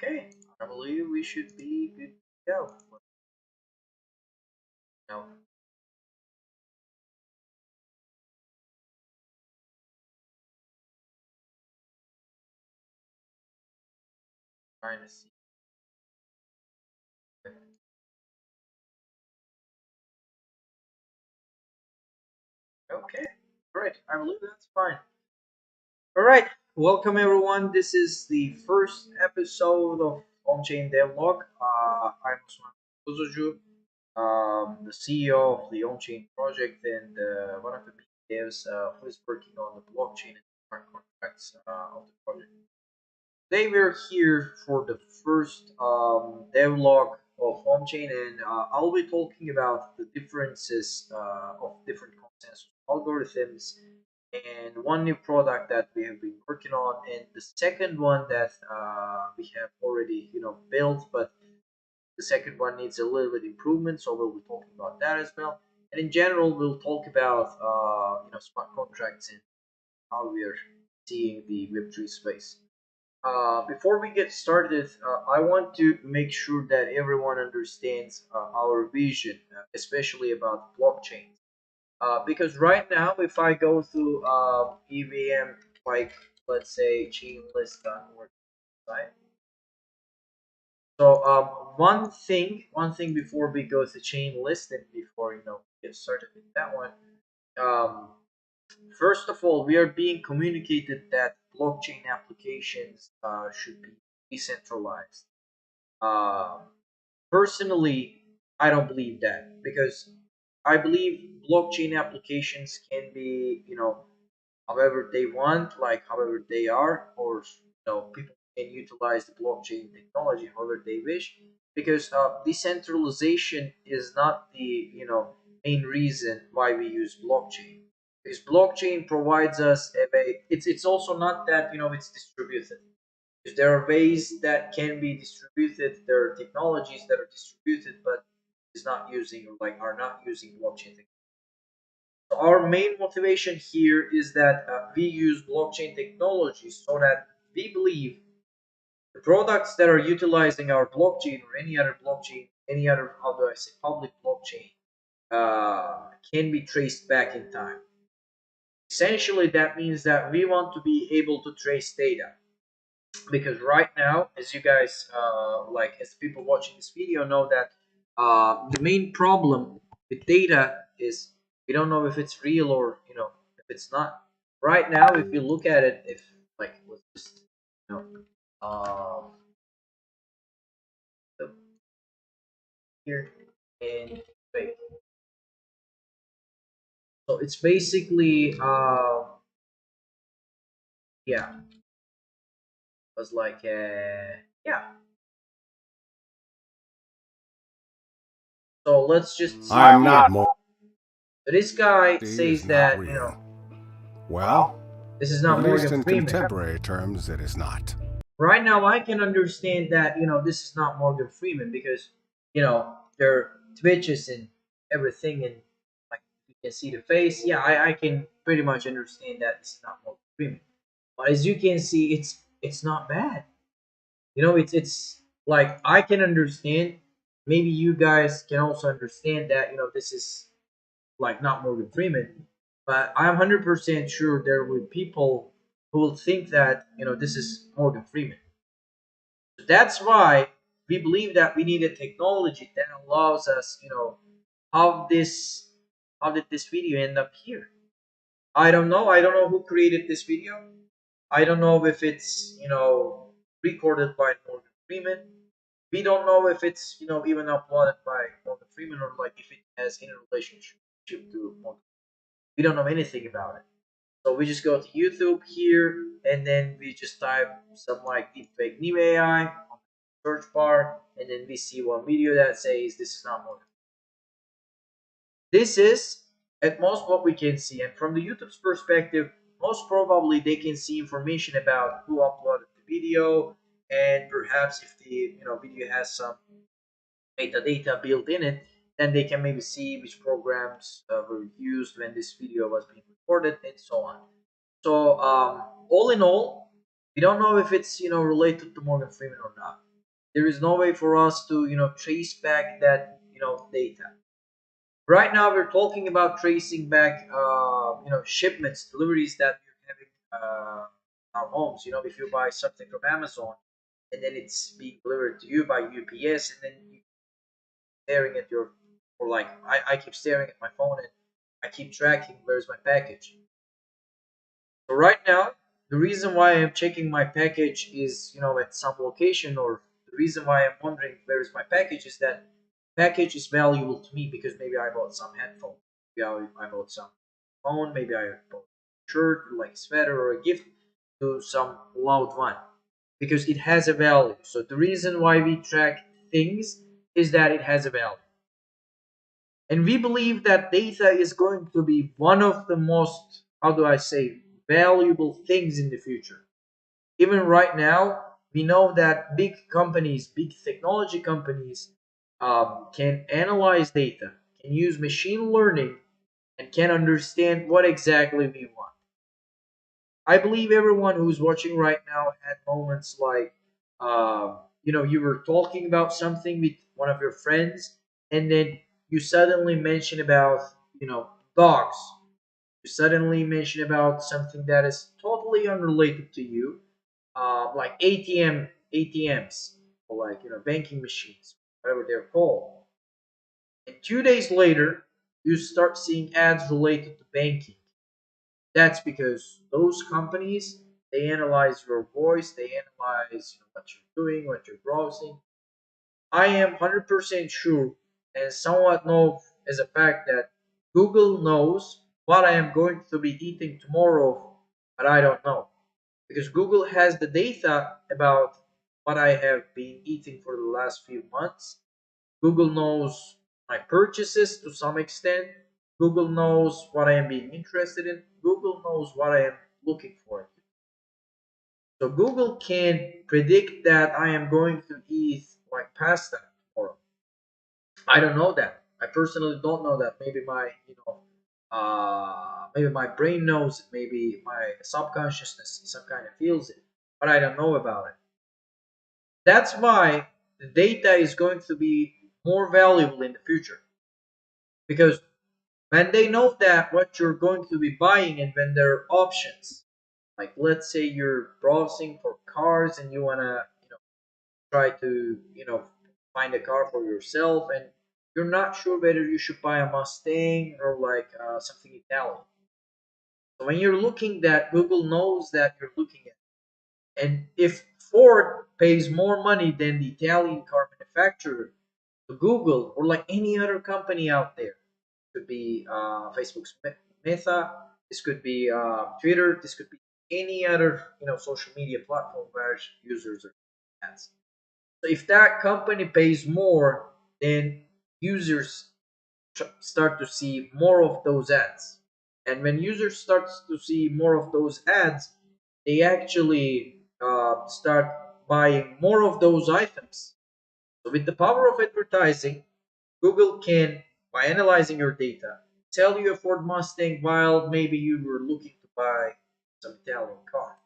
Okay, I believe we should be good to go. Now, trying to see. Okay, great. I believe that's fine. All right, welcome everyone. This is the first episode of Omchain DevLog. I'm Osman Kuzucu, the CEO of the Omchain project and one of the big devs who is working on the blockchain and smart contracts of the project. Today we're here for the first devlog of Omchain, and I'll be talking about the differences of different consensus algorithms and one new product that we have been working on, and the second one that we have already built, but the second one needs a little bit improvement, so we'll be talking about that as well. And in general, we'll talk about smart contracts and how we are seeing the Web3 space. Before we get started, I want to make sure that everyone understands our vision, especially about blockchain. Because right now, if I go through EVM, like let's say chainlist.org, right? So one thing before we go to chain list and before get started with that one, um, first of all, we are being communicated that blockchain applications should be decentralized. Uh, Personally, I don't believe that because I believe blockchain applications can be, however they want, like however they are, or people can utilize the blockchain technology however they wish. Because decentralization is not the main reason why we use blockchain. Because blockchain provides us a way. It's also not that it's distributed, because there are ways that can be distributed. There are technologies that are distributed, but is not using or like are not using blockchain technology. So our main motivation here is that we use blockchain technology so that we believe the products that are utilizing our blockchain or any other, how do I say, public blockchain, can be traced back in time. Essentially, that means that we want to be able to trace data, because right now, as you guys as people watching this video know, that the main problem with data is we don't know if it's real or if it's not. Right now, if you look at it, if like let's just you know so here and wait, so it's basically yeah, was like yeah. So let's just see I'm here. not more. So this guy Is says not that real. Well, this is at not least Morgan in Freeman. contemporary terms, it is not. Right now, I can understand that this is not Morgan Freeman, because their twitches and everything, and like you can see the face. Yeah, I can pretty much understand that this is not Morgan Freeman. But as you can see, it's not bad. It's like I can understand. Maybe you guys can also understand that this is like not Morgan Freeman, but I'm 100% sure there will be people who will think that this is Morgan Freeman. So that's why we believe that we need a technology that allows us, how this how did this video end up here? I don't know. I don't know who created this video. I don't know if it's recorded by Morgan Freeman. We don't know if it's even uploaded by Morgan Freeman, or like if it has any relationship to Morgan. We don't know anything about it. So we just go to YouTube here, and then we just type some like deepfake new AI on the search bar, and then we see one video that says this is not Morgan. This is at most what we can see, and from the YouTube's perspective, most probably they can see information about who uploaded the video, and perhaps if the video has some metadata built in it, then they can maybe see which programs were used when this video was being recorded and so on. So all in all, we don't know if it's related to Morgan Freeman or not. There is no way for us to trace back that data. Right now we're talking about tracing back shipments, deliveries that we're having in our homes. If you buy something from Amazon and then it's being delivered to you by UPS, and then you staring at your, or like I keep staring at my phone and I keep tracking where's my package. So right now, the reason why I'm checking my package is, at some location, or the reason why I'm wondering where is my package is that package is valuable to me because maybe I bought some headphone, maybe I bought some phone, maybe I bought a shirt, like a sweater or a gift to some loved one, because it has a value. So the reason why we track things is that it has a value. And we believe that data is going to be one of the most, how do I say, valuable things in the future. Even right now, we know that big companies, big technology companies, can analyze data, can use machine learning, and can understand what exactly we want. I believe everyone who's watching right now had moments like, you were talking about something with one of your friends, and then you suddenly mention about, dogs. You suddenly mention about something that is totally unrelated to you, like ATMs, or like banking machines, whatever they're called. And 2 days later, you start seeing ads related to banking. That's because those companies, they analyze your voice, they analyze what you're doing, what you're browsing. I am 100% sure and somewhat know as a fact that Google knows what I am going to be eating tomorrow, but I don't know. Because Google has the data about what I have been eating for the last few months. Google knows my purchases to some extent. Google knows what I am being interested in. Google knows what I am looking for. So Google can predict that I am going to eat like pasta tomorrow. I don't know that. I personally don't know that. Maybe maybe my brain knows it. Maybe my subconsciousness some kind of feels it, but I don't know about it. That's why the data is going to be more valuable in the future, because when they know that what you're going to be buying, and when there are options, like let's say you're browsing for cars and you wanna try to find a car for yourself, and you're not sure whether you should buy a Mustang or like something Italian. So when you're looking, that Google knows that you're looking at, and if Ford pays more money than the Italian car manufacturer to Google, or like any other company out there, could be Facebook's Meta, this could be Twitter, this could be any other social media platform where users are ads. So if that company pays more, then users start to see more of those ads. And when users start to see more of those ads, they actually start buying more of those items. So with the power of advertising, Google can, by analyzing your data, tell you a Ford Mustang while maybe you were looking to buy some Italian car.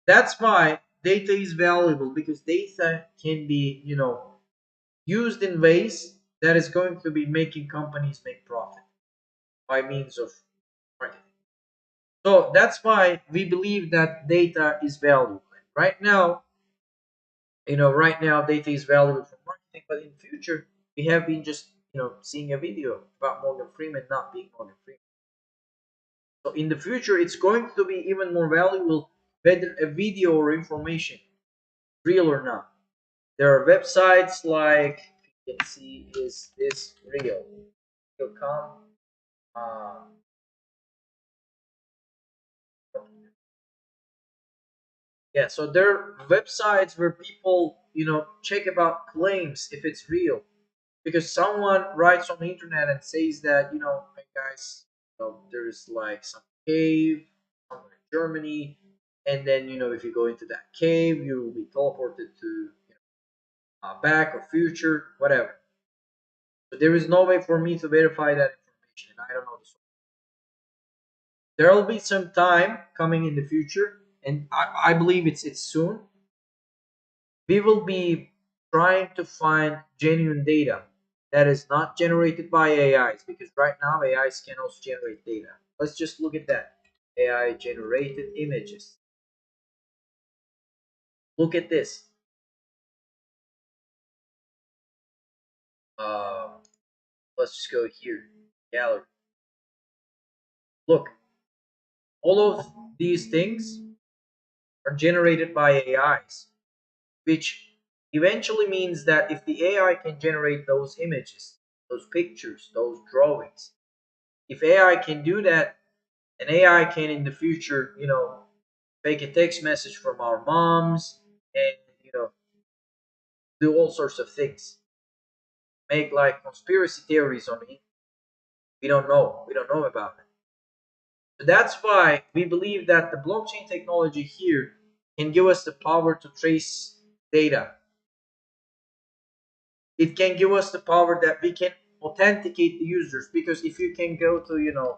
That's why data is valuable, because data can be, used in ways that is going to be making companies make profit by means of marketing. So that's why we believe that data is valuable. Right now data is valuable for marketing, but in future we have been just seeing a video about Morgan Freeman not being Morgan Freeman. So in the future it's going to be even more valuable whether a video or information real or not. There are websites like, you can see, is this real? Com. Uh, yeah, so there are websites where people, check about claims if it's real, because someone writes on the internet and says that, hey guys, there's like some cave somewhere in Germany, and then if you go into that cave, you will be teleported to back or future, whatever. But there is no way for me to verify that information, and I don't know the source. There will be some time coming in the future, and I believe it's soon, We will be trying to find genuine data that is not generated by AIs, because right now AIs can also generate data. Let's just look at that. AI generated images. Look at this. Um, let's just go here. Gallery. Look, all of these things are generated by AIs, which eventually means that if the AI can generate those images, those pictures, those drawings, if AI can do that, and AI can in the future, fake a text message from our moms and, do all sorts of things, make like conspiracy theories on it. We don't know. We don't know about it. So that's why we believe that the blockchain technology here can give us the power to trace data. It can give us the power that we can authenticate the users, because if you can go to,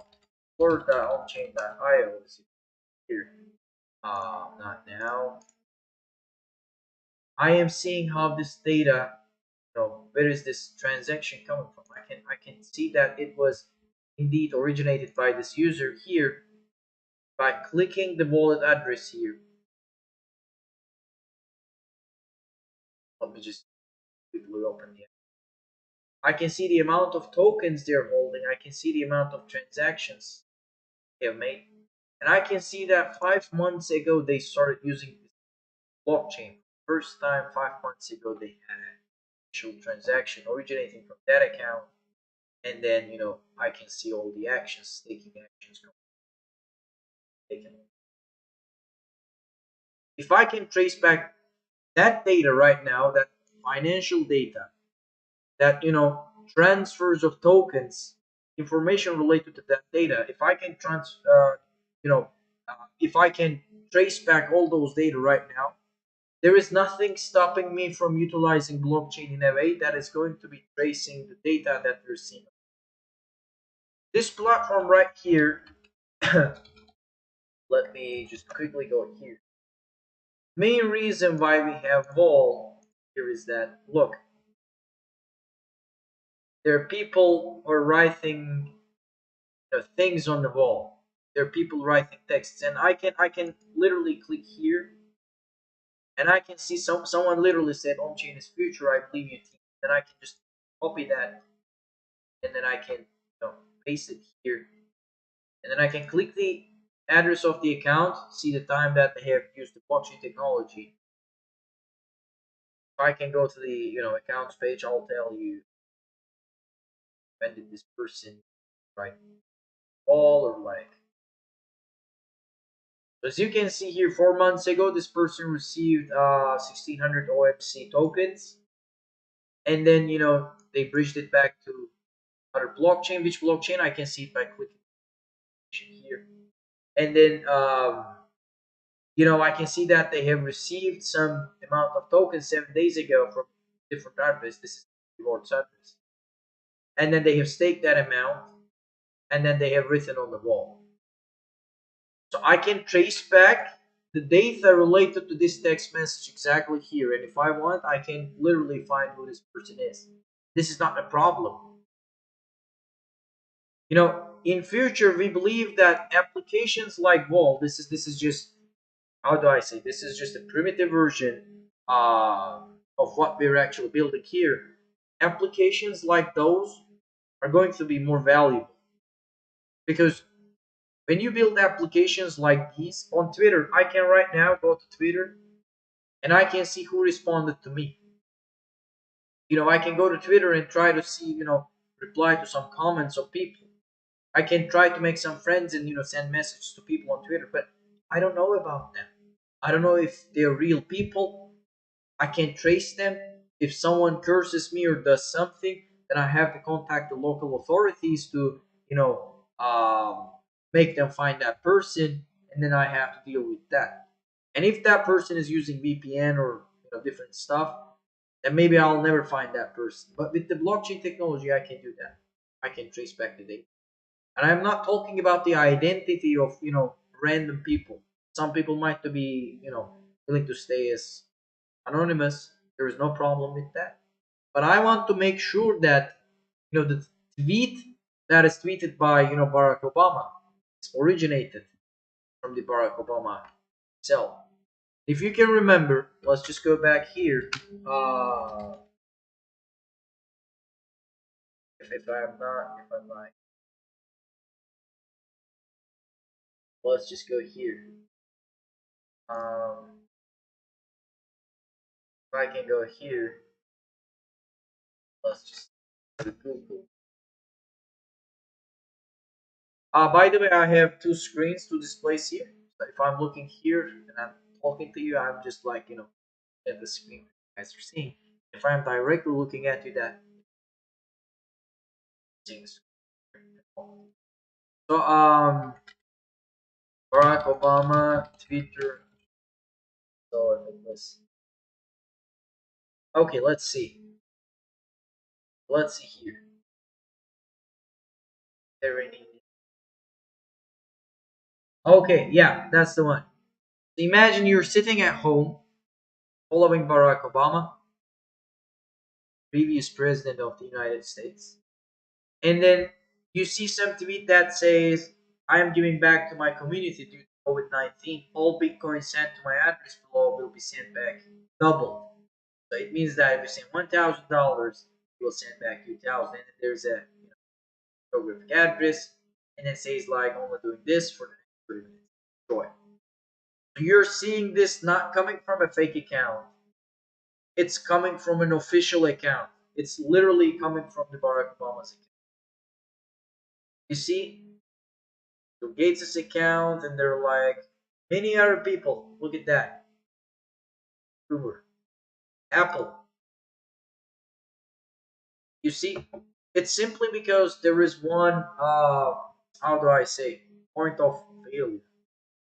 for the Omchain.io here, not now. I am seeing how this data, where is this transaction coming from? I can see that it was indeed originated by this user here by clicking the wallet address here. Let me just quickly open the. I can see the amount of tokens they're holding. I can see the amount of transactions they have made, and I can see that 5 months ago they started using this blockchain. First time 5 months ago they had an actual transaction originating from that account, and then I can see all the actions, staking actions taken. If I can trace back that data right now, that financial data, that transfers of tokens, information related to that data, if I can you know if I can trace back all those data right now, there is nothing stopping me from utilizing blockchain in a way that is going to be tracing the data that we're seeing. This platform right here, let me just quickly go here. Main reason why we have Vol here is that, look, there are people who are writing things on the wall. There are people writing texts, and I can literally click here, and I can see someone literally said Omchain is future. I believe you. Team. Then I can just copy that, and then I can paste it here, and then I can click the address of the account, see the time that they have used the blockchain technology. If I can go to the accounts page, I'll tell you when did this person write all, or like, as you can see here, 4 months ago this person received 1600 OMC tokens, and then they bridged it back to other blockchain. Which blockchain? I can see it by clicking here, and then I can see that they have received some amount of tokens 7 days ago from different address. This is rewards address, and then they have staked that amount, and then they have written on the wall. So I can trace back the data related to this text message exactly here. And if I want, I can literally find who this person is. This is not a problem. In future, we believe that applications like Wall, this is just, how do I say, this is just a primitive version of what we're actually building here. Applications like those are going to be more valuable, because when you build applications like these on Twitter, I can right now go to Twitter and I can see who responded to me. I can go to Twitter and try to see, reply to some comments of people. I can try to make some friends and send messages to people on Twitter, but I don't know about them. I don't know if they're real people. I can trace them. If someone curses me or does something, then I have to contact the local authorities to, make them find that person, and then I have to deal with that. And if that person is using VPN or different stuff, then maybe I'll never find that person. But with the blockchain technology, I can do that. I can trace back the data, and I'm not talking about the identity of random people. Some people might be willing to stay as anonymous. There is no problem with that. But I want to make sure that the tweet that is tweeted by Barack Obama is originated from the Barack Obama itself. If you can remember, let's just go back here. If I'm not, let's just go here. Um, if I can go here, let's just go to Google. By the way, I have two screens to display here. So if I'm looking here and I'm talking to you, I'm just like at the screen as you're seeing. If I'm directly looking at you, that things. So Barack Obama Twitter. So if it was okay, let's see. Let's see here. There any? Okay, yeah, that's the one. So imagine you're sitting at home following Barack Obama, previous president of the United States, and then you see some tweet that says, "I am giving back to my community due to COVID-19. All Bitcoin sent to my address below will be sent back double." So it means that if you send $1,000, you will send back 2,000. And then there's a geographic address, and it says like only doing this for the next 30 minutes. Enjoy. So you're seeing this not coming from a fake account. It's coming from an official account. It's literally coming from the Barack Obama's account. You see, Bill Gates' account, and they're like many other people. Look at that. Uber, Apple. You see, it's simply because there is one how do I say point of failure.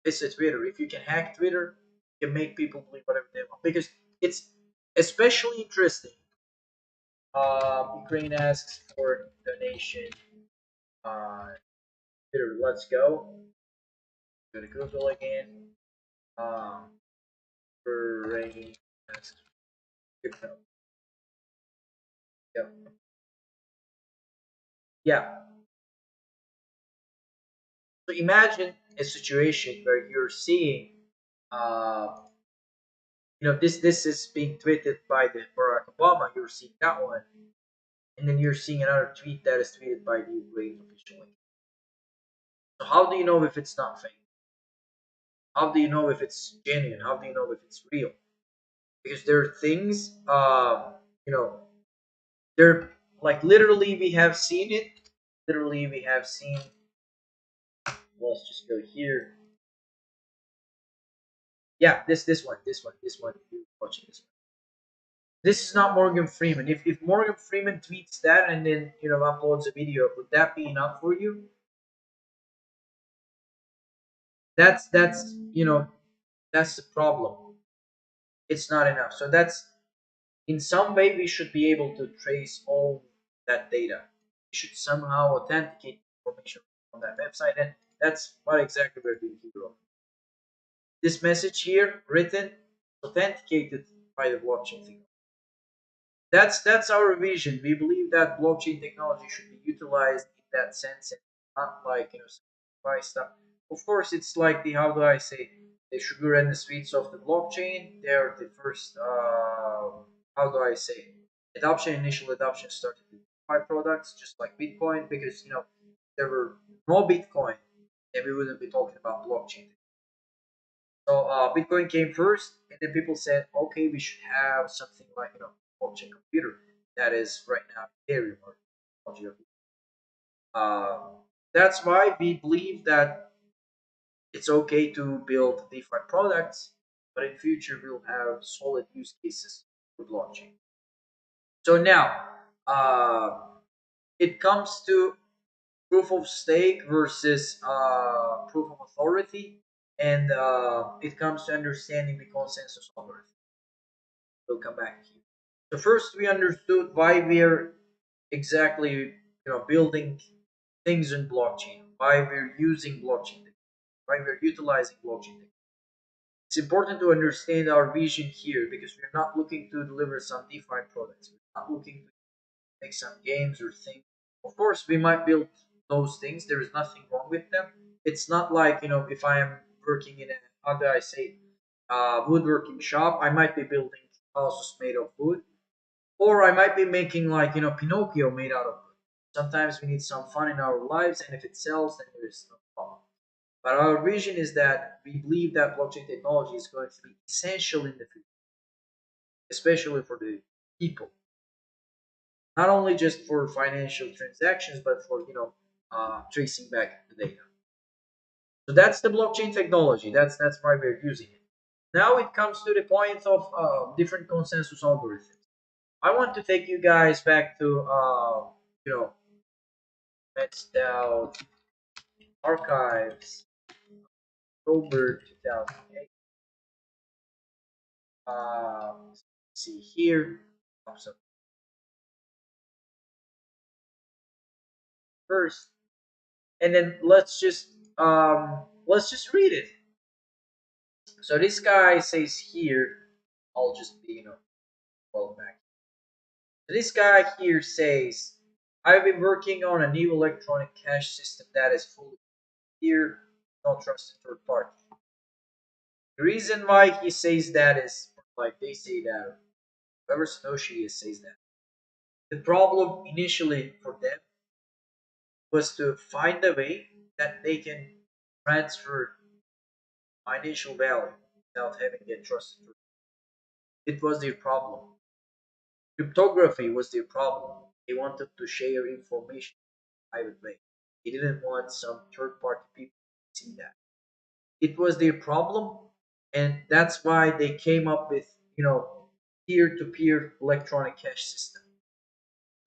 It's a Twitter. If you can hack Twitter, you can make people believe whatever they want. Because it's especially interesting. Ukraine asks for donation. Twitter, let's go. Go to Google again. Um, Ukraine asks. Yeah, yeah. So imagine a situation where you're seeing, uh, this is being tweeted by the Barack Obama. You're seeing that one, and then you're seeing another tweet that is tweeted by the Ukraine official. So how do you know if it's not fake? How do you know if it's genuine? How do you know if it's real? Because there are things, you know, they're like literally we have seen it. Literally we have seen. Let's just go here. Yeah, this one. You're watching this one. This is not Morgan Freeman. If Morgan Freeman tweets that and then uploads a video, would that be enough for you? That's the problem. It's not enough. So that's in some way we should be able to trace all that data. We should somehow authenticate information on that website, and that's what exactly we're doing here. This message here written authenticated by the blockchain technology. That's our vision. We believe that blockchain technology should be utilized in that sense and not like simplify stuff. Of course, it's like the how do I say the sugar and the sweets of the blockchain. They're the first how do I say initial adoption started with DeFi products just like Bitcoin because there were no Bitcoin and we wouldn't be talking about blockchain. So Bitcoin came first, and then people said, okay, we should have something like blockchain computer that is right now Ethereum or technology of that's why we believe that it's okay to build DeFi products, but in future we'll have solid use cases for blockchain. So now uh, it comes to proof of stake versus proof of authority, and it comes to understanding the consensus algorithm. We'll come back here. So first, we understood why we're exactly building things in blockchain, why we're using blockchain, why we're utilizing blockchain. It's important to understand our vision here because we're not looking to deliver some DeFi products. We're not looking to make some games or things. Of course, we might build those things. There is nothing wrong with them. It's not like, if I am working in a, how do I say, woodworking shop, I might be building houses made of wood, or I might be making like, Pinocchio made out of wood. Sometimes we need some fun in our lives, and if it sells, then there is no problem. But our vision is that we believe that blockchain technology is going to be essential in the future, especially for the people, not only just for financial transactions, but for tracing back the data. So that's the blockchain technology. That's why we're using it. Now it comes to the point of different consensus algorithms. I want to take you guys back to you know let's down archives October 2008. Let's see here. So first, and then let's just read it. So this guy says here, I'll just be well back. So this guy here says, I've been working on a new electronic cash system that is fully secure, no trusted third party. The reason why he says that is like they say that, whoever Satoshi is says that. The problem initially for them was to find a way that they can transfer financial value without having a trusted third. It was their problem. Cryptography was their problem. They wanted to share information in a private way. They didn't want some third party people to see that. It was their problem, and that's why they came up with, peer to peer electronic cash system.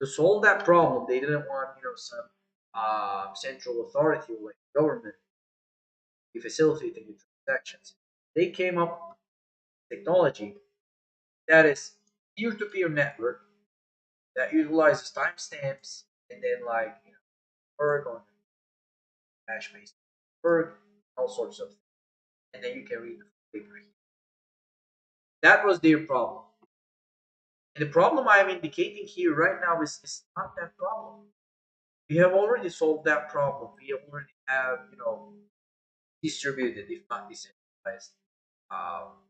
To solve that problem, they didn't want, some central authority like government to be facilitating the transactions. They came up with technology that is peer to peer network that utilizes timestamps and then like work on hash based work, all sorts of things. And then you can read the paper here. That was their problem. And the problem I'm indicating here right now is not that problem. We have already solved that problem. We already have, distributed, if not decentralized,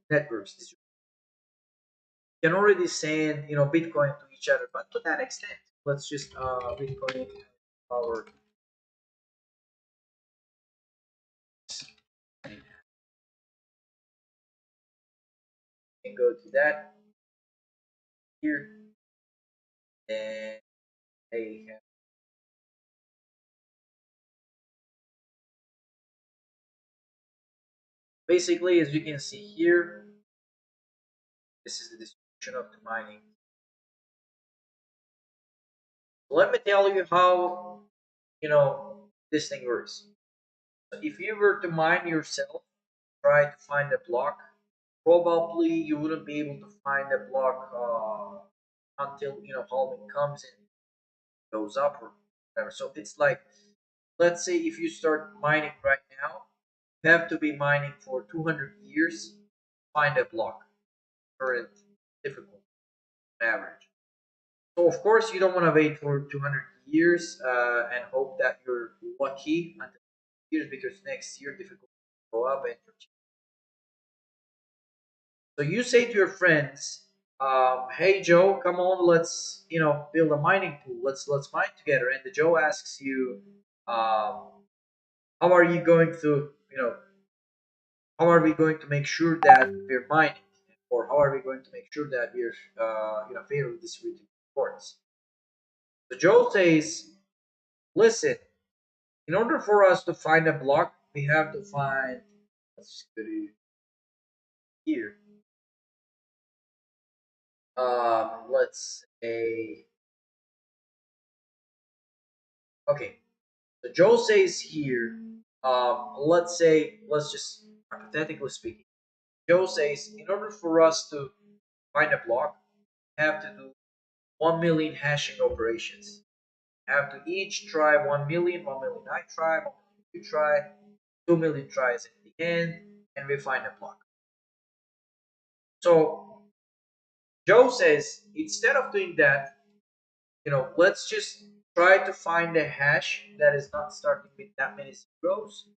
networks. You can already send, Bitcoin to each other, but to that extent, let's just Bitcoin our can go to that here, and they have basically, as you can see here, this is the distribution of the mining. Let me tell you how this thing works. So if you were to mine yourself, try to find a block, probably you wouldn't be able to find a block until halving comes and goes up or whatever. So it's like, let's say if you start mining right now, you have to be mining for 200 years to find a block. Current difficult average. So of course you don't want to wait for 200 years and hope that you're lucky until years, because next year difficulty will go up and so you say to your friends, "Hey Joe, come on, let's build a mining pool. Let's mine together." And the Joe asks you, "How are you going to how are we going to make sure that we're mining, or how are we going to make sure that we're fairly distributing rewards?" So Joe says, "Listen, in order for us to find a block, we have to find, let's go to here. Let's say, okay. So Joe says here, let's just hypothetically speaking, Joe says in order for us to find a block, we have to do 1 million hashing operations. We have to each try 1 million, 1 million I try, 1 million you try, 2 million tries at the end, and we find a block. So Joe says instead of doing that, let's just try to find a hash that is not starting with that many zeros,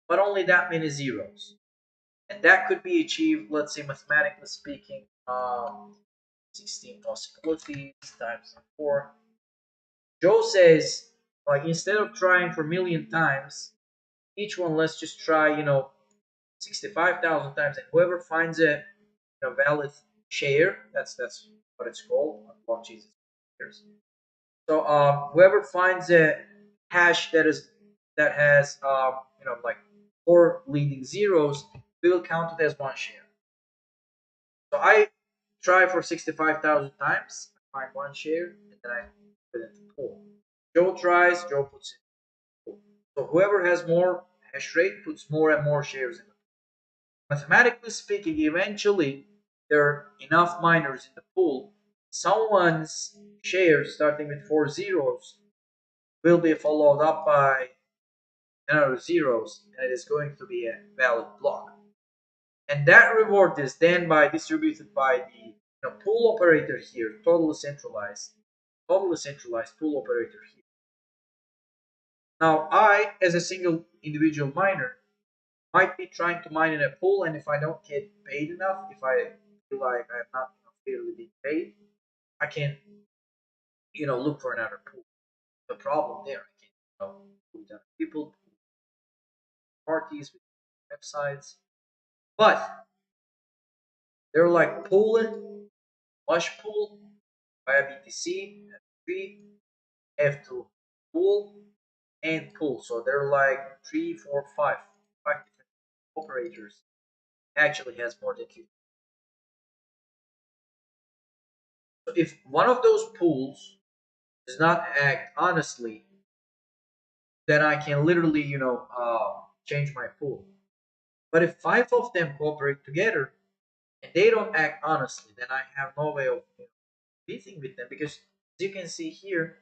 but only that many zeros. And that could be achieved, let's say mathematically speaking, 16 possibilities times 4. Joe says, like, instead of trying for a million times, each one, let's just try, 65,000 times, and whoever finds a valid share, that's what it's called on blockchain. So whoever finds a hash that has like four leading zeros, we will count it as one share. So I try for 65,000 times, I find one share, and then I put it in the pool. Joe tries, Joe puts it in the pool. So whoever has more hash rate puts more and more shares in the pool. Mathematically speaking, eventually there are enough miners in the pool. Someone's share starting with four zeros will be followed up by another zeros, and it is going to be a valid block. And that reward is then by distributed by the pool operator here, totally centralized pool operator here. Now I, as a single individual miner, might be trying to mine in a pool, and if I don't get paid enough, if I feel like I'm not fairly being paid, I can look for another pool. The problem there, I can pool with other people, parties, with websites, but they're like pooling, push pool via BTC, F3, F2 pool, and pool. So they're like three, four, five different operators. Actually, has more than two. So if one of those pools does not act honestly, then I can literally, change my pool. But if five of them cooperate together and they don't act honestly, then I have no way of beating with them because, as you can see here,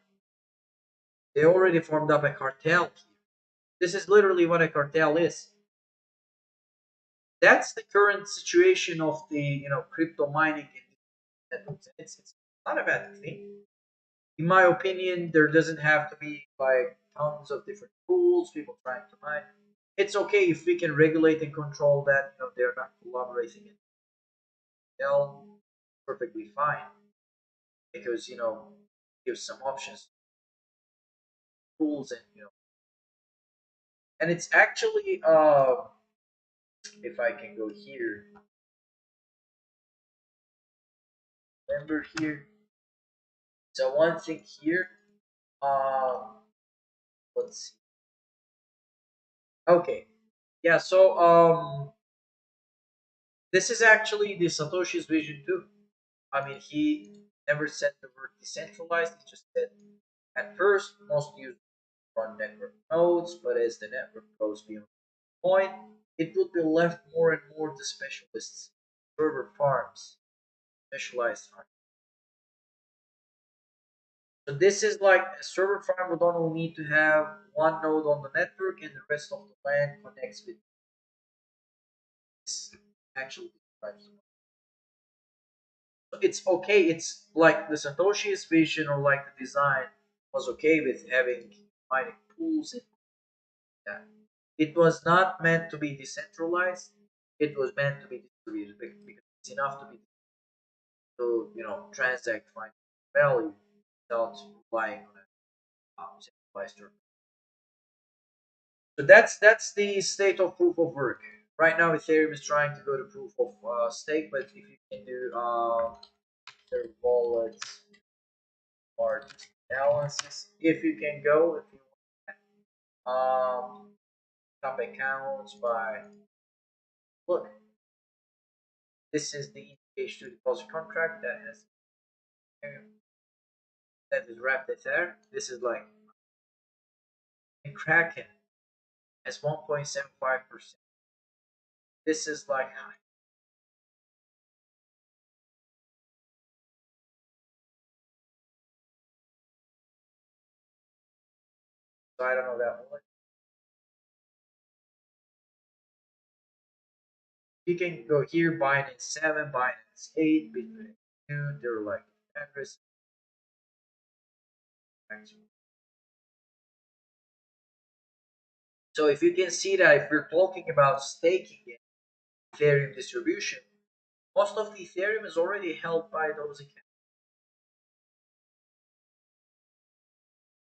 they already formed up a cartel here. This is literally what a cartel is. That's the current situation of the crypto mining industry. It's not a bad thing. In my opinion, there doesn't have to be like tons of different rules, people trying to mine. It's okay if we can regulate and control that. They're not collaborating in hell, perfectly fine because gives some options, tools, and and it's actually if I can go here, remember here. So one thing here, let's see. Okay, yeah. So this is actually the Satoshi's vision too. I mean, he never said the word decentralized. He just said at first most users run network nodes, but as the network goes beyond the point, it will be left more and more to specialists, server farms, specialized farms. So this is like a server farm would only need to have one node on the network, and the rest of the LAN connects with this actual describes. So it's okay. It's like the Satoshi's vision or like the design was okay with having mining pools and that. It was not meant to be decentralized. It was meant to be distributed because it's enough to be to transact find value without relying on a centralized terminal. So that's the state of proof of work. Right now, Ethereum is trying to go to proof of stake, but if you can do their wallets or balances, if you can go, if you top accounts by look, this is the ETH to deposit contract that is wrapped Ether. This is like in Kraken as 1.75%. This is like so I don't know that one. You can go here, Binance 7, Binance 8, Bitcoin 2, they're like address. So if you can see that if we're talking about staking in Ethereum distribution, most of the Ethereum is already held by those accounts.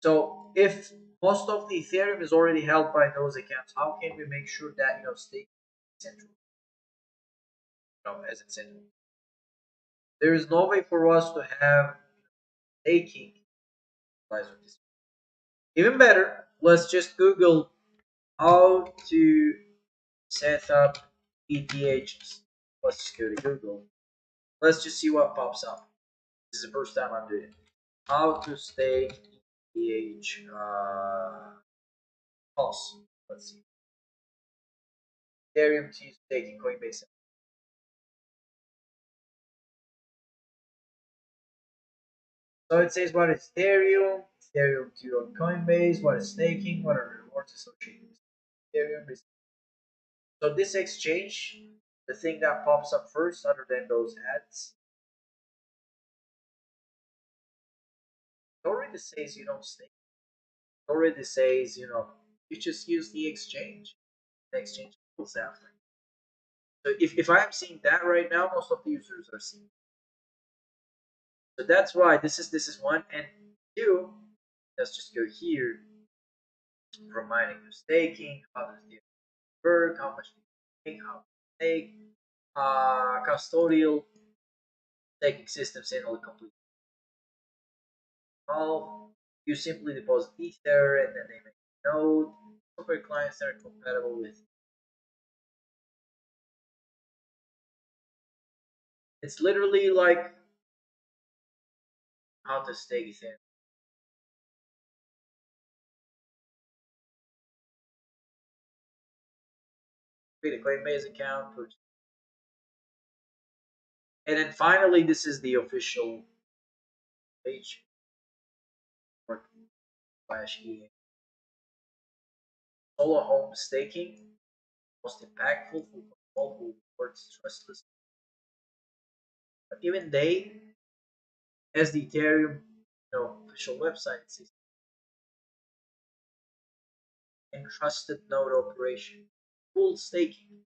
So if most of the Ethereum is already held by those accounts, how can we make sure that staking is central, as it's central? There is no way for us to have staking advisor distribution. Even better, let's just Google how to set up ETHs. Let's just go to Google. Let's just see what pops up. This is the first time I'm doing it. How to stake ETH pulse. Let's see. Ethereum to staking Coinbase. So it says what is Ethereum, Ethereum to on Coinbase, what is staking, what are the rewards associated with Ethereum. So this exchange, the thing that pops up first, other than those ads, it already says you don't stake. It already says you just use the exchange. The exchange goes after. So if I'm seeing that right now, most of the users are seeing. So that's why this is one and two. Let's just go here. Reminding you staking, how does it work, how much do you take, how to stake, custodial staking systems and all complete. All you simply deposit Ether and then they make a node. Software clients that are compatible with. It's literally like how to stake Ethereum. Create a Coinbase account, and then finally, this is the official page for /EA. Solo home staking, most impactful for all who works trustless. But even they, as the Ethereum official website says, entrusted node operation, full staking,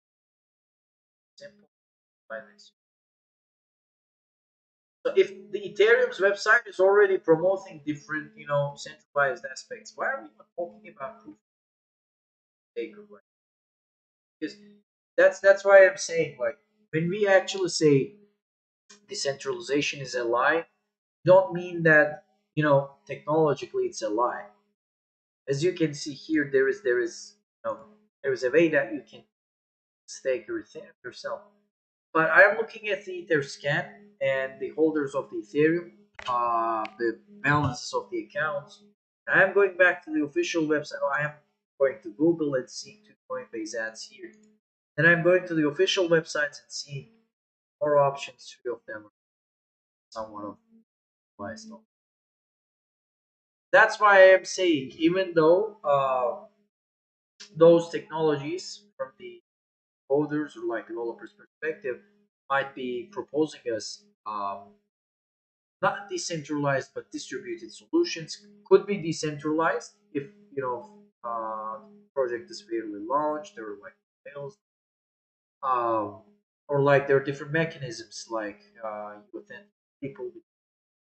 simple finance. So if the Ethereum's website is already promoting different, centralized aspects, why are we not talking about proof of stake? Because that's why I'm saying, like, when we actually say decentralization is a lie, don't mean that technologically it's a lie. As you can see here, there is a way that you can stake your Ethereum yourself. But I'm looking at the Ether scan and the holders of the Ethereum, the balances of the accounts. I'm going back to the official website. I am going to Google and see two Coinbase ads here. Then I'm going to the official websites and seeing more options. Three of them are somewhat of my stuff. That's why I am saying, even though those technologies from the coders or like developers perspective might be proposing us not decentralized but distributed solutions, could be decentralized if project is fairly launched or like fails, um, or like there are different mechanisms like you authenticate people with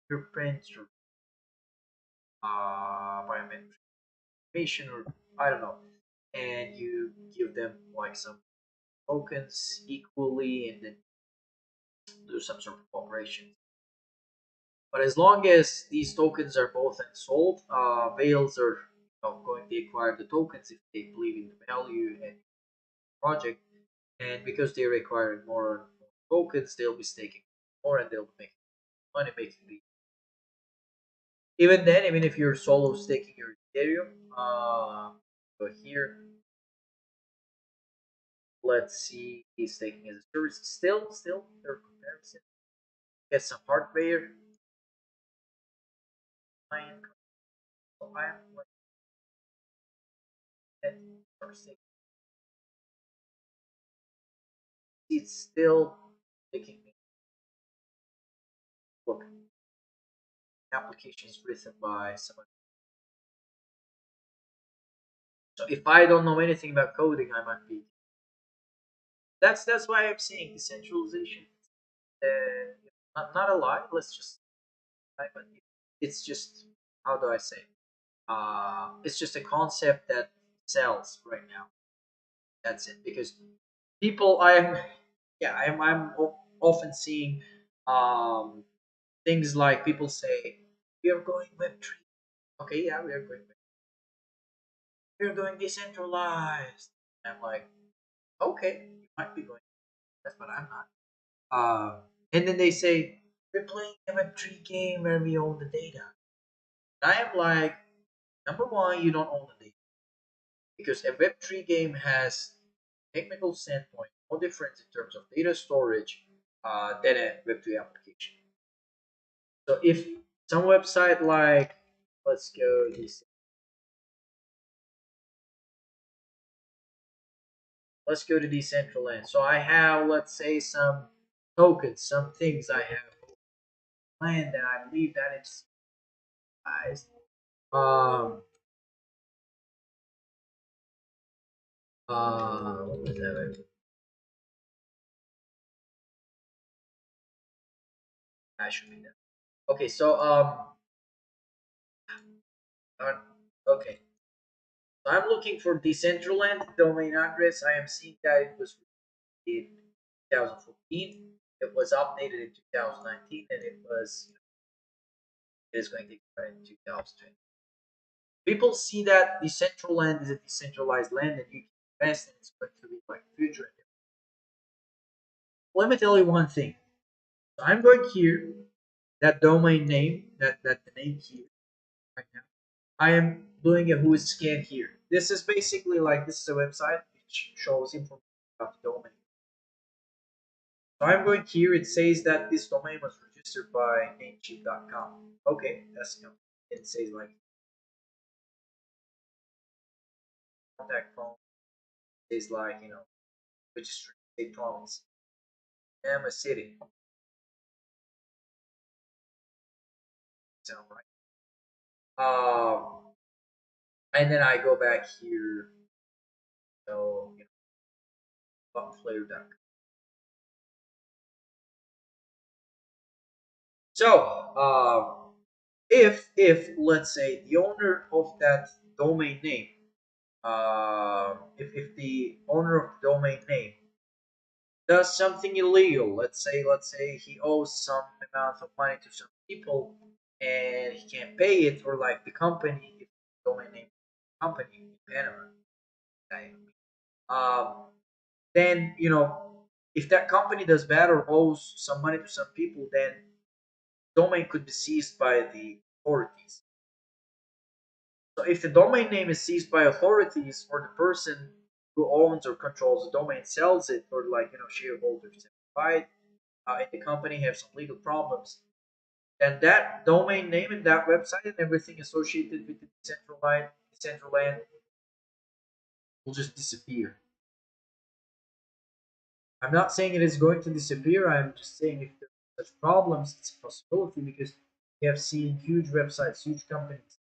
fingerprints or biometric information or I don't know, and you give them like some tokens equally and then do some sort of operation. But as long as these tokens are both unsold, whales are going to acquire the tokens if they believe in the value and project, and because they require more and more tokens, they'll be staking more and they'll be making money making the. Even then, even if you're solo staking your Ethereum, go here. Let's see, staking as a service. Still, there are comparison. Get some hardware. Client, I am like that. it's still making me look. Applications written by someone. So if I don't know anything about coding, I might be. That's why I'm saying decentralization. Uh, not a lie. Let's just. But it's just how do I say? It's just a concept that sells right now. That's it. Because people, I'm often seeing things like people say we are going Web3. Okay, yeah, we are going decentralized. And I'm like, okay, you might be going, that's but I'm not. And then they say we're playing a Web3 game where we own the data. And I am like, number one, you don't own the data because a Web3 game has technical standpoint no difference in terms of data storage than a Web3 application. So if some website like let's go this let's go to Decentraland. So I have let's say some tokens, some things I have planned and I believe that it's guys. What was that? I should be there. Okay, so uh, okay. So I'm looking for Decentraland domain address. I am seeing that it was in 2014. It was updated in 2019, and it is going to expire in 2020. People see that Decentraland is a decentralized land, and you can invest, and it's going to be like future. Let me tell you one thing. So I'm going here, that domain name, that the name here right now. I am doing a who is scan here. This is basically like this is a website which shows information about the domain. So I'm going here. It says that this domain was registered by namecheap.com. Okay, that's it says like contact phone. It says like registering state province. I'm a city. Sound right. And then I go back here. So buttonflair.com. So if let's say the owner of that domain name, if the owner of the domain name does something illegal, let's say he owes some amount of money to some people and he can't pay it, or like the company, if the domain name company in Panama, okay, then if that company does bad or owes some money to some people, then domain could be seized by the authorities. So if the domain name is seized by authorities, or the person who owns or controls the domain sells it, or like shareholders divide and the company have some legal problems, then that domain name and that website and everything associated with the Decentraland will just disappear. I'm not saying it is going to disappear. I'm just saying if there are such problems, it's a possibility because we have seen huge websites, huge companies,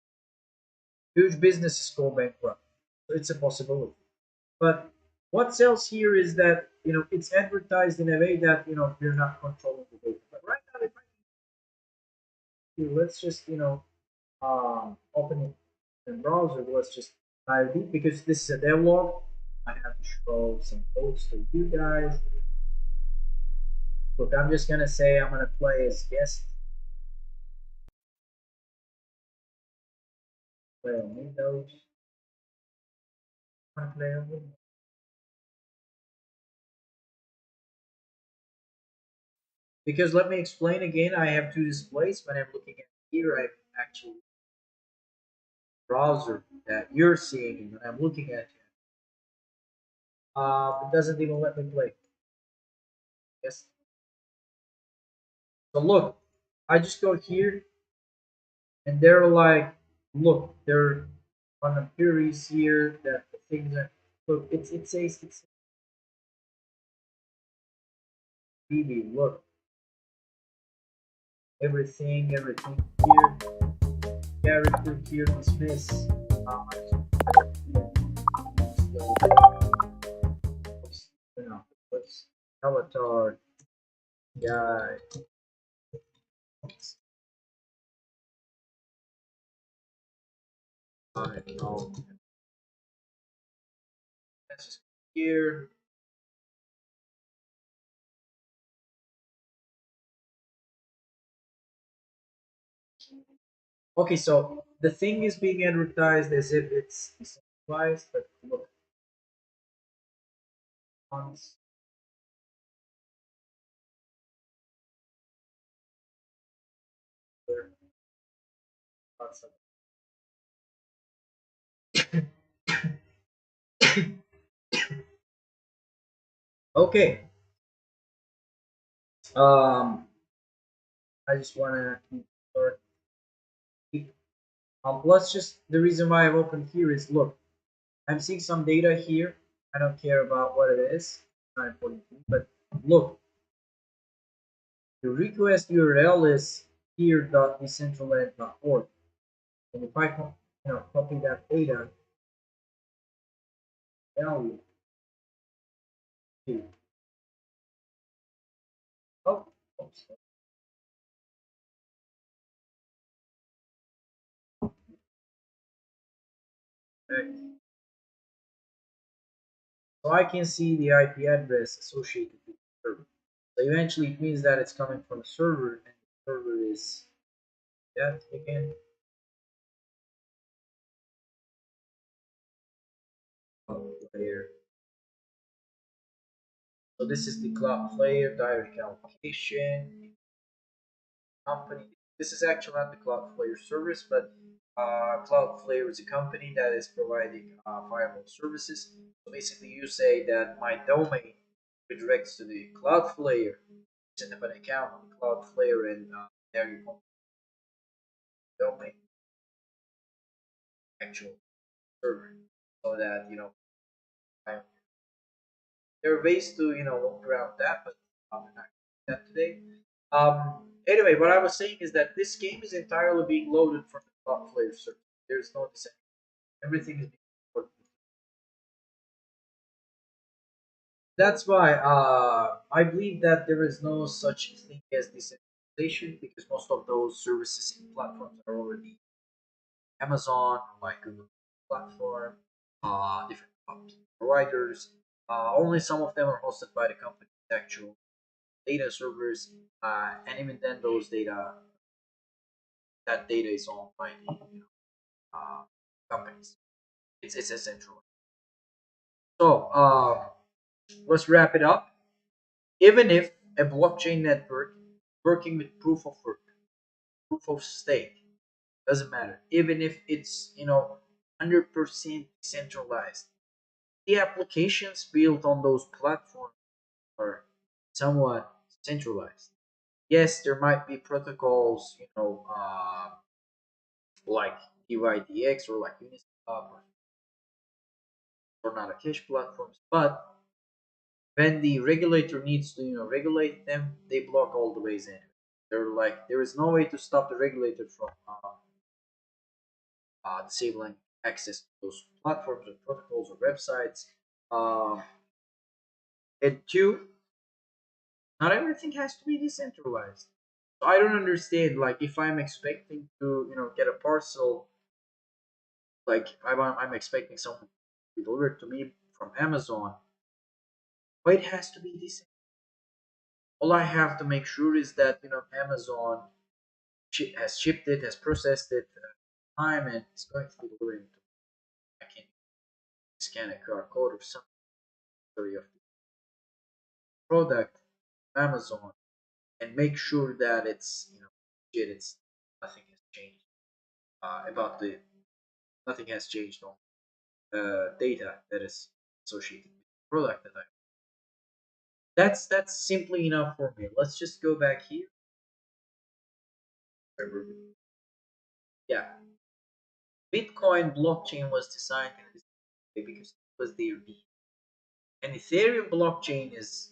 huge businesses go bankrupt. So it's a possibility. But what sells here is that it's advertised in a way that you're not controlling the data. But right now, let's just open it in the browser. Let's just dive deep because this is a DevLog. I have to show some codes to you guys. Look, I'm just gonna say I'm gonna play as guest. Play on Windows. I'm gonna play on Windows. Because let me explain again. I have two displays. When I'm looking at here, I actually browser that you're seeing, and when I'm looking at it, it doesn't even let me play. Yes. So look, I just go here, and they're like, look, they're on the queries here that the things are. Look, it says it's Really look everything here, character here, dismiss. You know, what's avatar guy. I know. Let's just here. Okay, so the thing is being advertised as if it's decentralized, but look, once there, lots of- Okay, um, I just wanna start. Let's just the reason why I've opened here is look, I'm seeing some data here. I don't care about what it is. It's not important to me, but look, the request URL is here.decentraland.org. And if I copy that data value to oh, oops, okay. So I can see the IP address associated with the server. So eventually it means that it's coming from a server, and the server is that again. Oh, layer. So this is the Cloudflare direct application company. This is actually not the Cloudflare service, but Cloudflare is a company that is providing firewall services. So basically, you say that my domain redirects to the Cloudflare, set up an account on Cloudflare, and there you go, domain actual server, so that I, there are ways to work around that, but I'm not doing that today. Anyway, what I was saying is that this game is entirely being loaded from the Cloudflare server. There's no decentralization. Everything is being loaded. That's why I believe that there is no such thing as decentralization because most of those services and platforms are already Amazon, like Google platform, different providers. Only some of them are hosted by the company's actual data servers, and even then, that data is owned by the companies. It's essential. So let's wrap it up. Even if a blockchain network working with proof of work, proof of stake, doesn't matter. Even if it's 100% decentralized, the applications built on those platforms are somewhat centralized. Yes, there might be protocols, like DYDX or like Uniswap or not a cash platforms, but when the regulator needs to regulate them, they block all the ways in. They're like there is no way to stop the regulator from disabling access to those platforms or protocols or websites. Uh, and two, not everything has to be decentralized. So I don't understand. Like if I'm expecting to get a parcel, like I'm expecting someone to deliver it to me from Amazon, why it has to be decentralized? All I have to make sure is that Amazon has shipped it, has processed it time, and it's going to be delivered. I can scan a QR code or something of the product Amazon and make sure that it's legit. It's nothing has changed about the nothing has changed on data that is associated with the product that I. That's simply enough for me. Let's just go back here. Yeah, Bitcoin blockchain was designed in this way because it was their need. And Ethereum blockchain is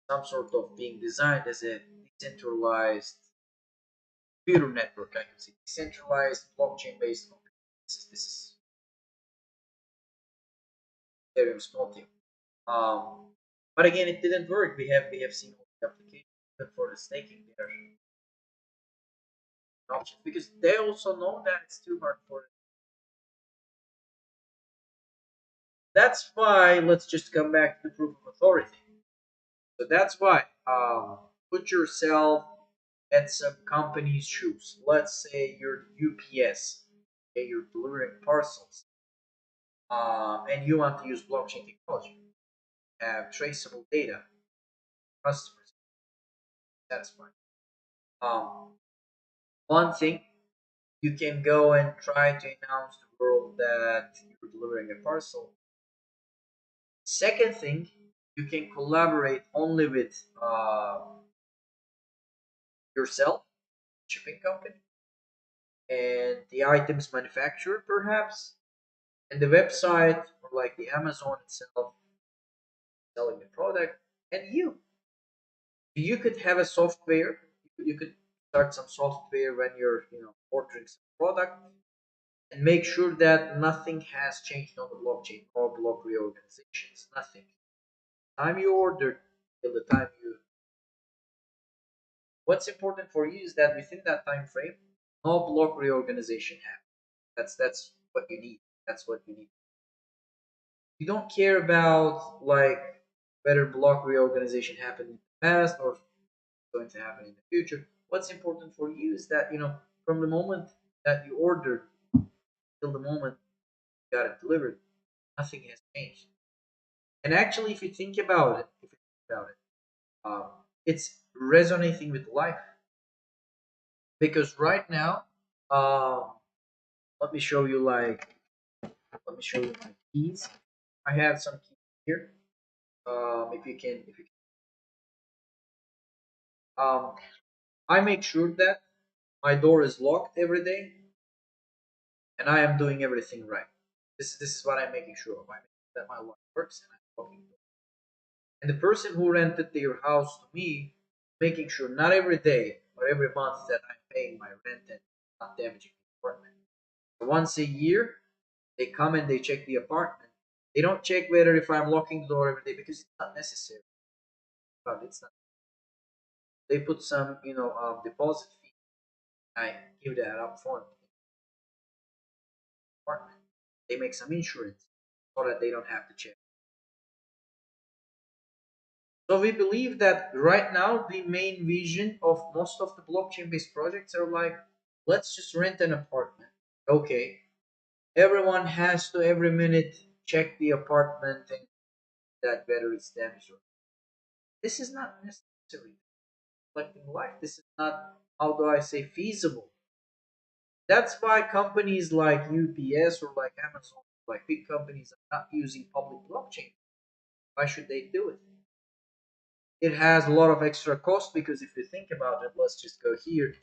some sort of being designed as a decentralized computer network. I can see decentralized blockchain based computer. This is Ethereum small team. Um, but again, it didn't work. We have seen all the applications even for the staking there options because they also know that it's too hard for them. That's why let's just come back to proof of authority. So that's why put yourself at some company's shoes. Let's say you're UPS, okay, you're delivering parcels, and you want to use blockchain technology, have traceable data, customers. That's fine. Um, one thing you can go and try to announce to the world that you're delivering a parcel. Second thing, you can collaborate only with yourself, shipping company, and the items manufacturer, perhaps, and the website or like the Amazon itself selling the product, and you could have a software. You could start some software when you're ordering some product and make sure that nothing has changed on the blockchain or block reorganizations. Nothing. Time you ordered till the time you. What's important for you is that within that time frame, no block reorganization happens. That's what you need. That's what you need. You don't care about like whether block reorganization happened in the past or going to happen in the future. What's important for you is that from the moment that you ordered till the moment you got it delivered, nothing has changed. And actually, if you think about it, it's resonating with life because right now, um, let me show you let me show you my keys. I have some keys here. If you can, I make sure that my door is locked every day and I am doing everything right. This is what I'm making sure of. I make sure that my lock works and I'm locking the door. And the person who rented their house to me, making sure not every day or every month that I'm paying my rent and not damaging the apartment. So once a year, they come and they check the apartment. They don't check whether if I'm locking the door every day because it's not necessary. But it's not. They put some, deposit fee. I give that up front. Apartment. They make some insurance so that they don't have to check. So we believe that right now the main vision of most of the blockchain based projects are like, let's just rent an apartment. Okay. Everyone has to every minute check the apartment and that whether it's damaged or not. This is not necessary reflecting life. This is not, how do I say, feasible. That's why companies like UPS or like Amazon, like big companies, are not using public blockchain. Why should they do it? It has a lot of extra cost because if you think about it, let's just go here.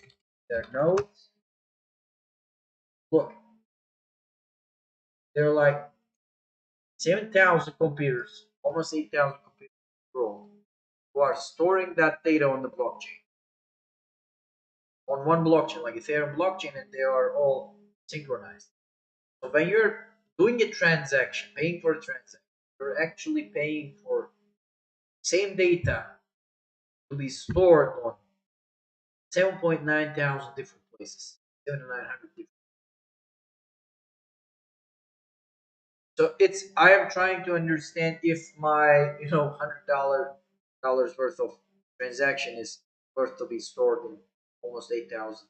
Their nodes. Look, there are like 7,000 computers, almost 8,000 computers in the world, who are storing that data on the blockchain. On one blockchain, like Ethereum blockchain, and they are all synchronized. So when you're doing a transaction, paying for a transaction, you're actually paying for same data to be stored on 7.9 thousand different places, 7,900 different. So it's I am trying to understand if my $100 worth of transaction is worth to be stored in almost 8,000.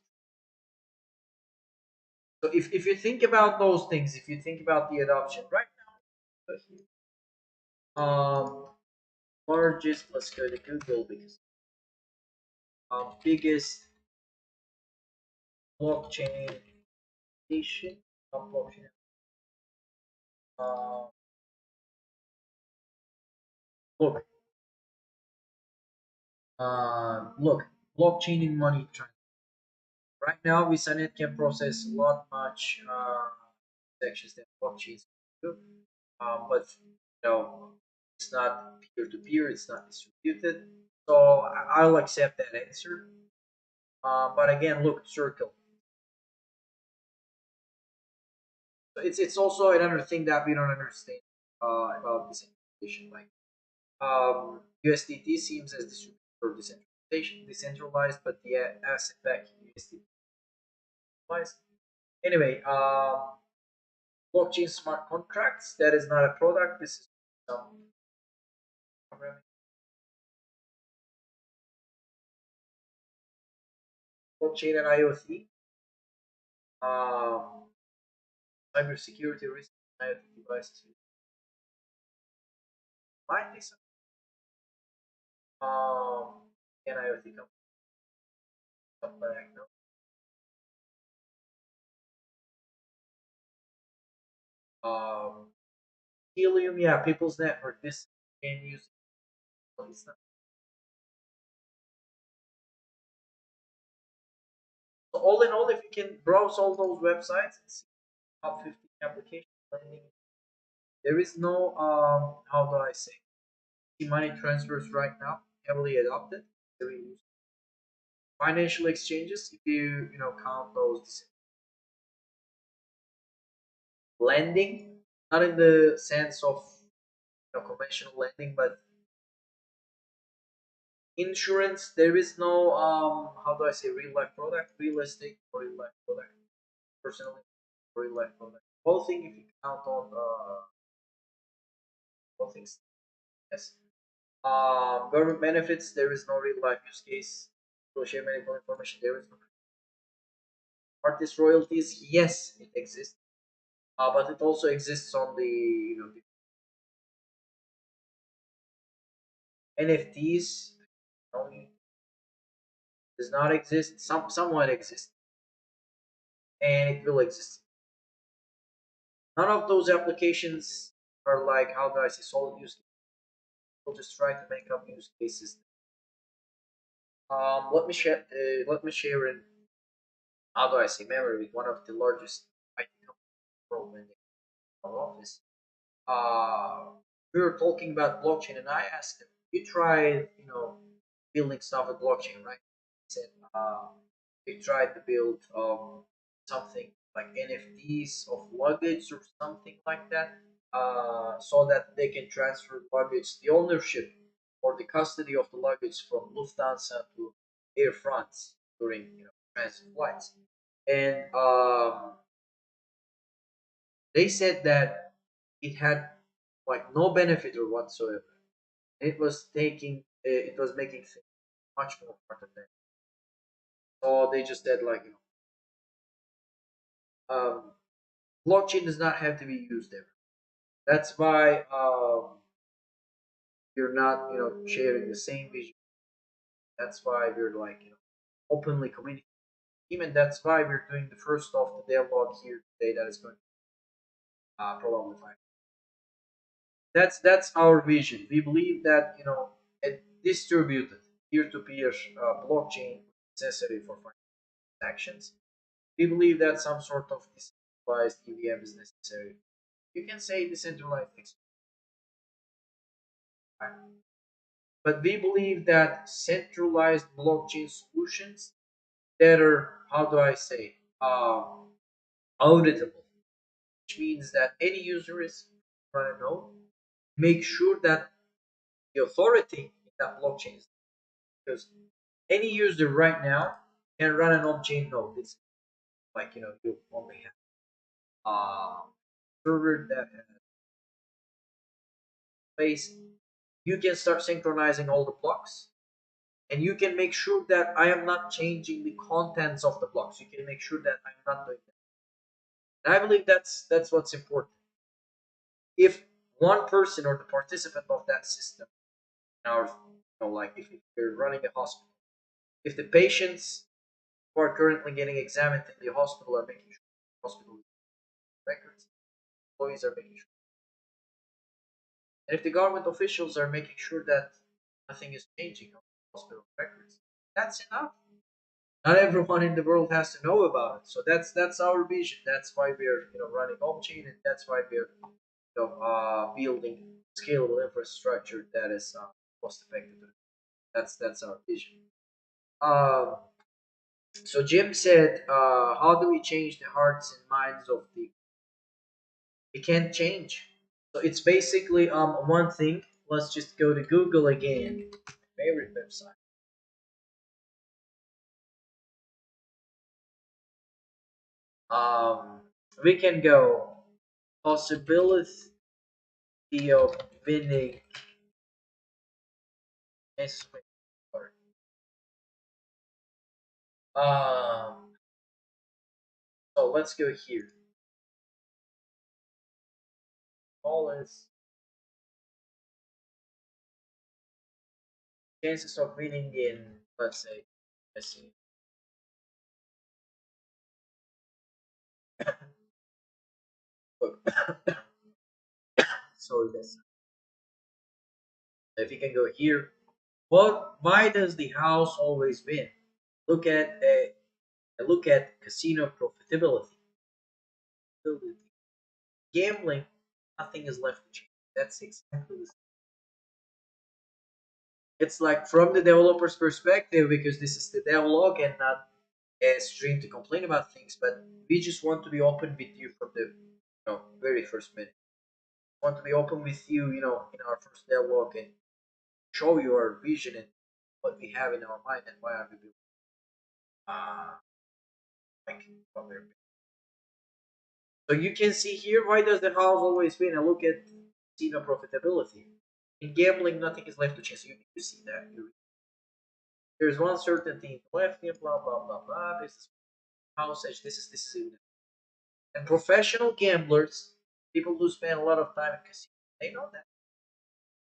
So if you think about those things, if you think about the adoption right now, largest, let's go to Google because biggest blockchain application, blockchain, uh, look, look, blockchain in money transfer. Right now, VisaNet can process a lot much transactions that blockchains do, but It's not peer to peer. It's not distributed. So I'll accept that answer. But again, look, circle. So it's also another thing that we don't understand about this information. Like USDT seems as distributed or decentralized, but the asset back USDT decentralized. Anyway, blockchain smart contracts. That is not a product. This is some programming. Blockchain and IoT. Um, cybersecurity risk in IoT devices might be some. Can IoT come back? No. Helium, yeah, people's network. This can use. It's not. So all in all, if you can browse all those websites and see top 15 application lending, there is no how do I say money transfers right now heavily adopted. Very loose. Financial exchanges, if you count those lending, not in the sense of conventional lending, but insurance. There is no how do I say real life product, real estate or real life product, personally real life product. Both things if you count on both things, yes. Government benefits, there is no real life use case. To share medical information, there is no. Artist royalties, yes, it exists, but it also exists on the NFTs. Only does not exist. Somewhat exist, and it will exist. None of those applications are like how do I say solid use cases. We'll just try to make up use cases. Let me share in how do I say memory with one of the largest IT companies in the world when they come office. uh, we were talking about blockchain, and I asked him, "You tried, building stuff with blockchain, right?" He said, "We tried to build something like NFTs of luggage or something like that, so that they can transfer luggage, the ownership or the custody of the luggage from Lufthansa to Air France during transit flights." And they said that it had like no benefit or whatsoever. It was making things much more harder than. So they just said like blockchain does not have to be used there. That's why you're not sharing the same vision. That's why we're like openly communicating. Even that's why we're doing the first of the DevLog here today. That is going to probably fine. That's our vision. We believe that a distributed peer-to-peer blockchain is necessary for financial transactions. We believe that some sort of decentralized EVM is necessary. You can say decentralized exchange, but we believe that centralized blockchain solutions that are how do I say auditable, which means that any user is run a node, make sure that the authority in that blockchain is because any user right now can run an on-chain node. It's like you only have a server that has space. You can start synchronizing all the blocks, and you can make sure that I am not changing the contents of the blocks. You can make sure that I'm not doing that. And I believe that's what's important. If one person or the participant of that system, or like if you're running a hospital, if the patients who are currently getting examined in the hospital are making sure the hospital records, employees are making sure, and if the government officials are making sure that nothing is changing on the hospital records, that's enough. Not everyone in the world has to know about it. So that's our vision. That's why we're running Omchain, and that's why we're building scalable infrastructure that is cost effective. That's our vision. Um, so Jim said, "How do we change the hearts and minds of the? We can't change. So it's basically one thing. Let's just go to Google again. Favorite website. Um, we can go possibility of winning is um so let's go here. All is chances of winning in, let's see. Look, so this if you can go here, why does the house always win? Look at look at casino profitability. Gambling, nothing is left to change. That's exactly the same. It's like from the developer's perspective, because this is the devlog and not a stream to complain about things, but we just want to be open with you from the very first minute. Want to be open with you, in our first devlog and show you our vision and what we have in our mind and why are we building like what we're building. So you can see here, why does the house always win? And look at casino profitability. In gambling, nothing is left to chance. You see that. There's one certain thing left here, blah blah blah blah. This is house edge. This is. And professional gamblers, people who spend a lot of time in casinos, they know that.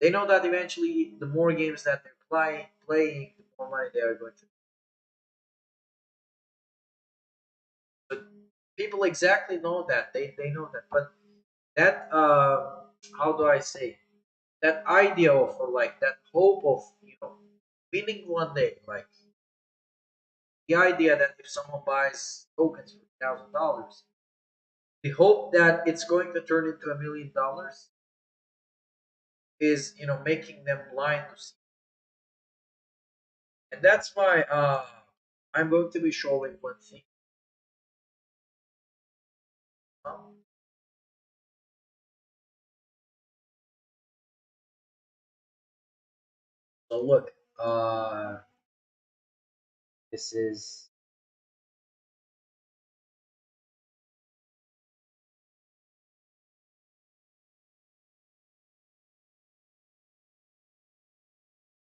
They know that eventually, the more games that they're playing, the more money they are going to. But people exactly know that. They know that. But that how do I say, that idea of, or like that hope of winning one day, like the idea that if someone buys tokens for $1,000, the hope that it's going to turn into $1 million is making them blind to see. And that's why I'm going to be showing one thing. Um, so look, this is,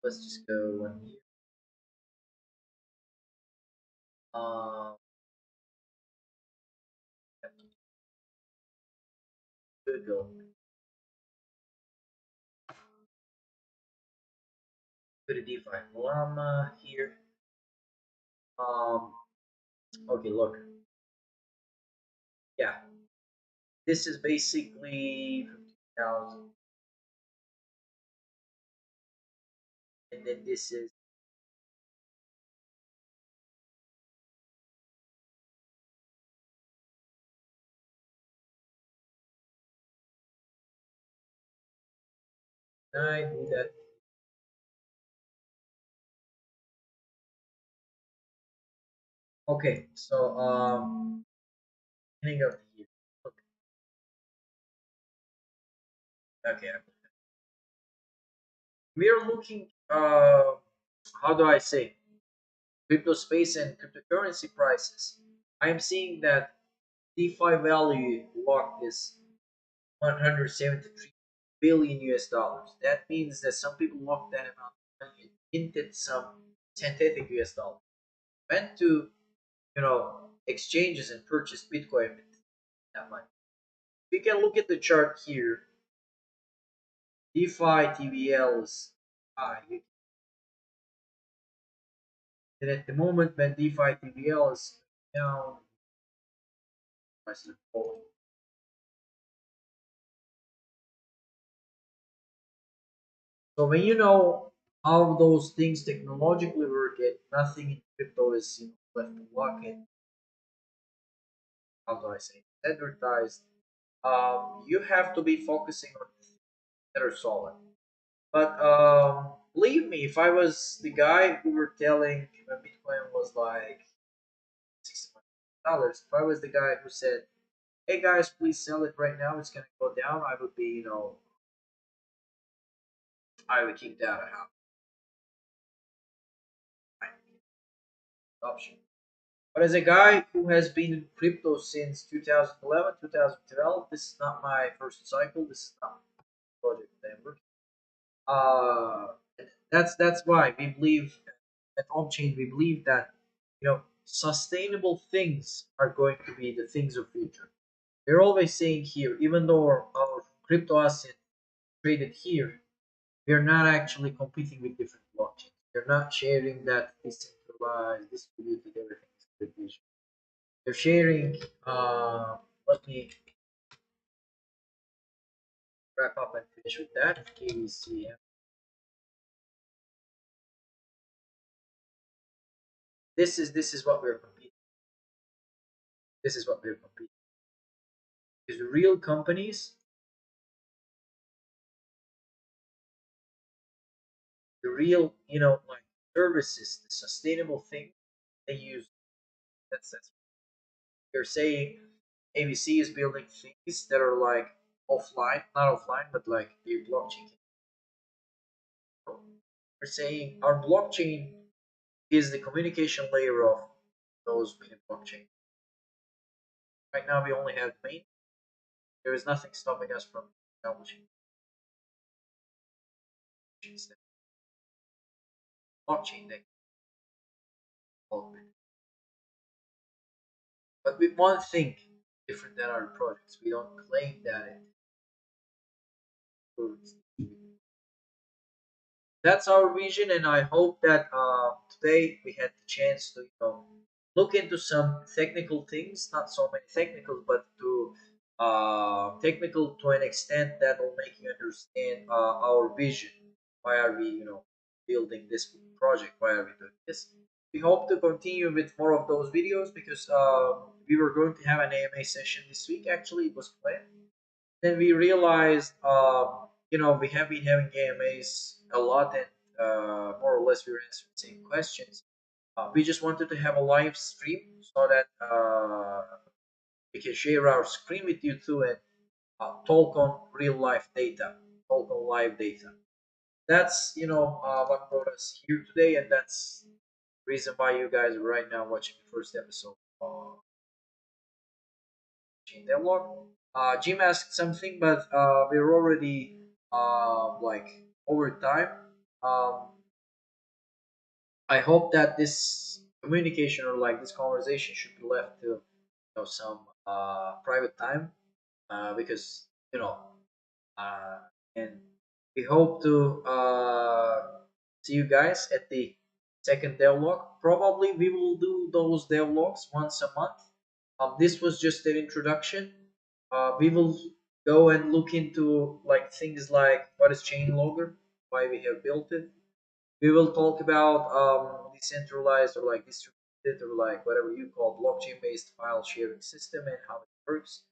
let's just go one here. Um, Google, go to DeFi Llama here. Um, okay, look, yeah, this is basically 50,000, and then this is 9. Do that. Okay, so beginning of the year. Look, okay, we are looking. How do I say? Crypto space and cryptocurrency prices. I am seeing that DeFi value locked is 173 billion US dollars. That means that some people locked that amount of money and minted some synthetic US dollars. Went to exchanges and purchased Bitcoin with that money. We can look at the chart here. DeFi TVL is high. And at the moment when DeFi TVL is down, prices are falling. So when you know how those things technologically work, and nothing in crypto is left to lock it. How do I say? Standardized. you have to be focusing on things that are solid. But believe me, if I was the guy who were telling when Bitcoin was like $60, if I was the guy who said, "Hey guys, please sell it right now. It's gonna go down," I would be, I would keep that out option. But as a guy who has been in crypto since 2011, 2012, this is not my first cycle. This is not my project that I'm working. That's why we believe at Omchain. We believe that sustainable things are going to be the things of future. We're always saying here, even though our crypto asset traded here, we are not actually competing with different blockchains. They're not sharing that decentralized, distributed everything is the vision. They're sharing. Let me wrap up and finish with that. KBC. This is what we're competing. This is what we're competing. Because real companies, the real like services, the sustainable thing they use. That's you're saying ABC is building things that are like offline, not offline, but like the blockchain. We're saying our blockchain is the communication layer of those main blockchain. Right now, we only have the main. There is nothing stopping us from establishing blockchain that but with one thing different than our projects, we don't claim that it proves that's our vision, and I hope that today we had the chance to look into some technical things, not so many technicals, but to technical to an extent that will make you understand our vision. Why are we building this project? Why are we doing this? We hope to continue with more of those videos because we were going to have an AMA session this week. Actually, it was planned. Then we realized, we have been having AMAs a lot, and more or less we were answering the same questions. We just wanted to have a live stream so that we can share our screen with you too and talk on real life data, talk on live data. That's what brought us here today, and that's the reason why you guys are right now watching the first episode of DevLog. Jim asked something, but we're already like over time. Um, I hope that this communication or like this conversation should be left to some private time because uh, and we hope to see you guys at the second devlog. Probably we will do those devlogs once a month. This was just an introduction. We will go and look into like things like what is chain logger, why we have built it. We will talk about decentralized or like distributed or like whatever you call blockchain based file sharing system and how it works.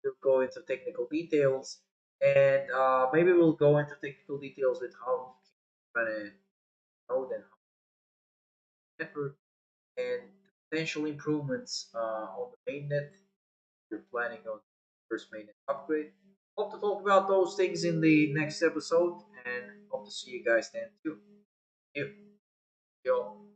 We'll go into technical details and maybe we'll go into technical details with how you can run a node and network and potential improvements on the mainnet. You're planning on first mainnet upgrade. Hope to talk about those things in the next episode and hope to see you guys then too. You. Yo.